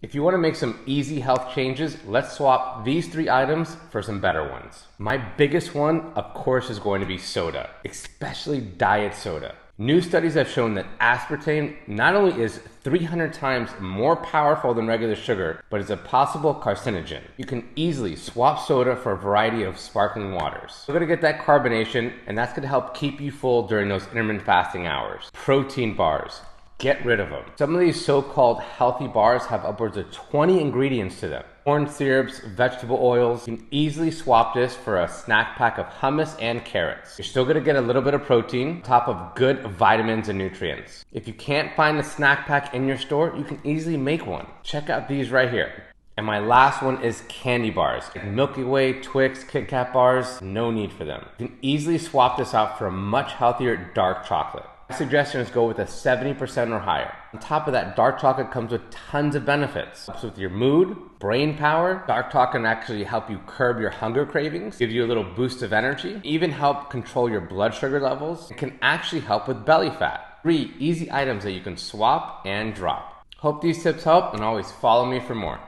If you want to make some easy health changes, let's swap these 3 items for some better ones. My biggest one, of course, is going to be soda, especially diet soda. New studies have shown that aspartame not only is 300 times more powerful than regular sugar, but is a possible carcinogen. You can easily swap soda for a variety of sparkling waters. We're gonna get that carbonation, and that's gonna help keep you full during those intermittent fasting hours. Protein bars. Get rid of them. Some of these so-called healthy bars have upwards of 20 ingredients to them. Corn syrups, vegetable oils. You can easily swap this for a snack pack of hummus and carrots. You're still gonna get a little bit of protein on top of good vitamins and nutrients. If you can't find a snack pack in your store, you can easily make one. Check out these right here. And my last one is candy bars. Like Milky Way, Twix, Kit Kat bars, no need for them. You can easily swap this out for a much healthier dark chocolate. My suggestion is go with a 70% or higher. On top of that, dark chocolate comes with tons of benefits. It helps with your mood, brain power. Dark chocolate can actually help you curb your hunger cravings, give you a little boost of energy, even help control your blood sugar levels. It can actually help with belly fat. 3 easy items that you can swap and drop. Hope these tips help, and always follow me for more.